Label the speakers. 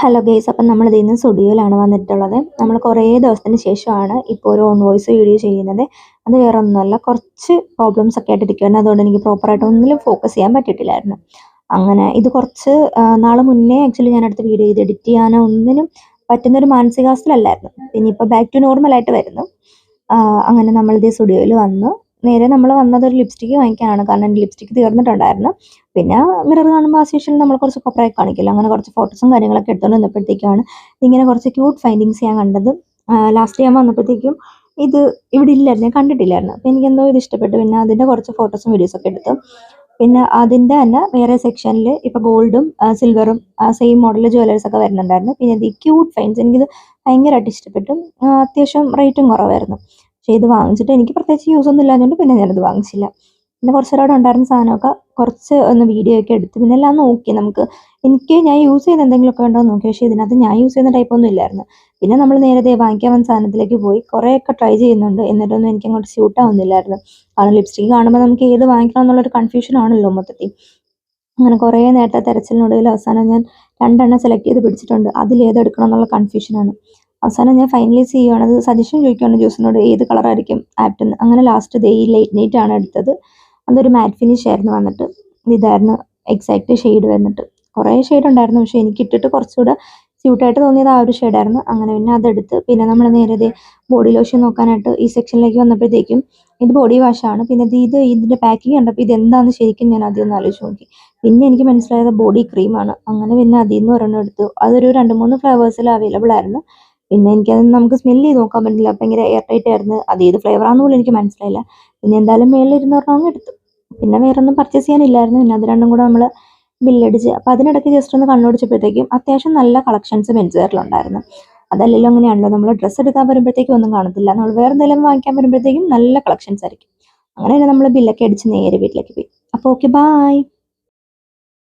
Speaker 1: Hello guys, അപ്പം നമ്മളിത് ഇന്ന് സ്റ്റുഡിയോയിലാണ് വന്നിട്ടുള്ളത്. നമ്മൾ കുറേ ദിവസത്തിന് ശേഷമാണ് ഇപ്പോൾ ഒരു ഓൺ വോയിസ് വീഡിയോ ചെയ്യുന്നത്. അത് വേറെ ഒന്നുമല്ല, കുറച്ച് പ്രോബ്ലംസ് ഒക്കെ ആയിട്ടിരിക്കുകയാണ്. അതുകൊണ്ട് എനിക്ക് പ്രോപ്പറായിട്ട് ഒന്നിലും ഫോക്കസ് ചെയ്യാൻ പറ്റിയിട്ടില്ലായിരുന്നു. അങ്ങനെ ഇത് കുറച്ച് നാൾ മുന്നേ ആക്ച്വലി ഞാൻ അടുത്ത വീഡിയോ ചെയ്ത് എഡിറ്റ് ചെയ്യാനോ ഒന്നിനും പറ്റുന്നൊരു മാനസികാവസ്ഥയിലല്ലായിരുന്നു. പിന്നെ ഇപ്പോൾ ബാക്ക് ടു നോർമലായിട്ട് വരുന്നു. അങ്ങനെ നമ്മളിത് സ്റ്റുഡിയോയിൽ വന്നു. നേരെ നമ്മൾ വന്നത് ഒരു ലിപ്സ്റ്റിക്ക് വാങ്ങിക്കാനാണ്. കാരണം എൻ്റെ ലിപ്സ്റ്റിക്ക് തീർന്നിട്ടുണ്ടായിരുന്നു. പിന്നെ മിറർ കാണുമ്പോൾ ആസ് യൂഷ്വൽ നമ്മൾ കുറച്ച് കൊപ്രായി കാണിക്കില്ല, അങ്ങനെ കുറച്ച് ഫോട്ടോസും കാര്യങ്ങളൊക്കെ എടുത്തുകൊണ്ട് വന്നപ്പോഴത്തേക്കാണ് ഇങ്ങനെ കുറച്ച് ക്യൂട്ട് ഫൈൻഡിങ്സ് ഞാൻ കണ്ടത്. ലാസ്റ്റ് ഞാൻ വന്നപ്പോഴത്തേക്കും ഇത് ഇവിടെ ഇല്ലായിരുന്നു, ഞാൻ കണ്ടിട്ടില്ലായിരുന്നു. അപ്പോൾ എനിക്കെന്തോ ഇത് ഇഷ്ടപ്പെട്ടു. പിന്നെ അതിൻ്റെ കുറച്ച് ഫോട്ടോസും വീഡിയോസൊക്കെ എടുത്തു. പിന്നെ അതിൻ്റെ തന്നെ വേറെ സെക്ഷനിൽ ഇപ്പോൾ ഗോൾഡും സിൽവറും സെയിം മോഡൽ ജ്വല്ലേഴ്സൊക്കെ വരുന്നുണ്ടായിരുന്നു. പിന്നെ ഇത് ക്യൂട്ട് ഫൈൻസ് എനിക്കിത് ഭയങ്കരമായിട്ട് ഇഷ്ടപ്പെട്ടു. അത്യാവശ്യം റേറ്റും കുറവായിരുന്നു. പക്ഷേ ഇത് വാങ്ങിച്ചിട്ട് എനിക്ക് പ്രത്യേകിച്ച് യൂസ് ഒന്നും ഇല്ലാത്തതുകൊണ്ട് പിന്നെ ഞാനത് വാങ്ങിച്ചില്ല. പിന്നെ കുറച്ച് നേരം അവിടെ ഉണ്ടായിരുന്ന സാധനമൊക്കെ കുറച്ച് ഒന്ന് വീഡിയോ ഒക്കെ എടുത്ത് പിന്നെ എല്ലാം നോക്കി. ഞാൻ യൂസ് ചെയ്യുന്ന എന്തെങ്കിലുമൊക്കെ ഉണ്ടോ എന്ന് നോക്കി. പക്ഷേ ഇതിനകത്ത് ഞാൻ യൂസ് ചെയ്യുന്ന ടൈപ്പൊന്നും ഇല്ലായിരുന്നു. പിന്നെ നമ്മൾ നേരത്തെ വാങ്ങിക്കാൻ വന്ന സാധനത്തിലേക്ക് പോയി കുറേയൊക്കെ ട്രൈ ചെയ്യുന്നുണ്ട്. എന്നിട്ടൊന്നും എനിക്ക് അങ്ങോട്ട് സ്യൂട്ട് ആവുന്നില്ലായിരുന്നു. കാരണം ലിപ്സ്റ്റിക്ക് കാണുമ്പോൾ നമുക്ക് ഏത് വാങ്ങിക്കണം എന്നുള്ളൊരു കൺഫ്യൂഷൻ ആണല്ലോ മൊത്തത്തിൽ. അങ്ങനെ കുറേ നേരത്തെ തെരച്ചിലിനൊടുവിൽ അവസാനം ഞാൻ 2 എണ്ണം സെലക്ട് ചെയ്ത് പിടിച്ചിട്ടുണ്ട്. അതിലേതെടുക്കണം എന്നുള്ള കൺഫ്യൂഷനാണ്. അവസാനം ഞാൻ ഫൈനലൈസ് ചെയ്യുകയാണ്. അത് സജഷൻ ചോദിക്കുകയാണ് ജ്യൂസിനോട്, ഏത് കളറായിരിക്കും ആപ്റ്റെന്ന്. അങ്ങനെ ലാസ്റ്റ് ഈ ലൈറ്റ് നൈറ്റ് ആണ് എടുത്തത്. അതൊരു മാറ്റ് ഫിനിഷ് ആയിരുന്നു വന്നിട്ട്. ഇതായിരുന്നു എക്സാക്റ്റ് ഷെയ്ഡ് വന്നിട്ട്. കുറേ ഷെയ്ഡ് ഉണ്ടായിരുന്നു, പക്ഷേ എനിക്ക് ഇട്ടിട്ട് കുറച്ചുകൂടെ സ്യൂട്ടായിട്ട് തോന്നിയത് ആ ഒരു ഷെയ്ഡായിരുന്നു. അങ്ങനെ പിന്നെ അതെടുത്ത് പിന്നെ നമ്മൾ നേരെ ബോഡി ലോഷൻ നോക്കാനായിട്ട് ഈ സെക്ഷനിലേക്ക് വന്നപ്പോഴത്തേക്കും ഇത് ബോഡി വാഷാണ്. പിന്നെ ഇതിൻ്റെ പാക്കിങ് കണ്ടപ്പോൾ ഇതെന്താണെന്ന് ശരിക്കും ഞാൻ ആദ്യം ഒന്ന് ആലോചിച്ച് നോക്കി. പിന്നെ എനിക്ക് മനസ്സിലായത് ബോഡി ക്രീമാണ്. അങ്ങനെ പിന്നെ അതിൽ നിന്ന് ഒരെണ്ണം എടുത്തു. അതൊരു 2-3 ഫ്ലേവേഴ്സിൽ അവൈലബിൾ ആയിരുന്നു. പിന്നെ എനിക്കത് നമുക്ക് സ്മെല്ല് ചെയ്ത് നോക്കാൻ പറ്റില്ല, ഭയങ്കര എയർ ടൈറ്റ് ആയിരുന്നു. അത് ഏത് ഫ്ലേവറാണെന്ന് പോലും എനിക്ക് മനസ്സിലായില്ല. പിന്നെ എന്തായാലും മേളിൽ 200 എടുത്തു. പിന്നെ വേറെ ഒന്നും പർച്ചേസ് ചെയ്യാനില്ലായിരുന്നു. പിന്നെ അത് രണ്ടും കൂടെ നമ്മൾ ബില്ലടിച്ച്. അപ്പോൾ അതിനിടയ്ക്ക് ജസ്റ്റ് ഒന്ന് കണ്ണോടിച്ചപ്പോഴത്തേക്കും അത്യാവശ്യം നല്ല കളക്ഷൻസ് മെൻസ് വെയറിലുണ്ടായിരുന്നു. അതല്ലെങ്കിലും അങ്ങനെയാണല്ലോ, നമ്മൾ ഡ്രസ്സ് എടുക്കാൻ വരുമ്പോഴത്തേക്കും ഒന്നും കാണത്തില്ല, നമ്മൾ വേറെ എന്തെങ്കിലും വാങ്ങിക്കാൻ വരുമ്പോഴത്തേക്കും നല്ല കളക്ഷൻസ് ആയിരിക്കും. അങ്ങനെ തന്നെ നമ്മൾ ബില്ലൊക്കെ അടിച്ച് നേരെ വീട്ടിലേക്ക് പോയി. അപ്പോൾ ഓക്കെ, ബായ്.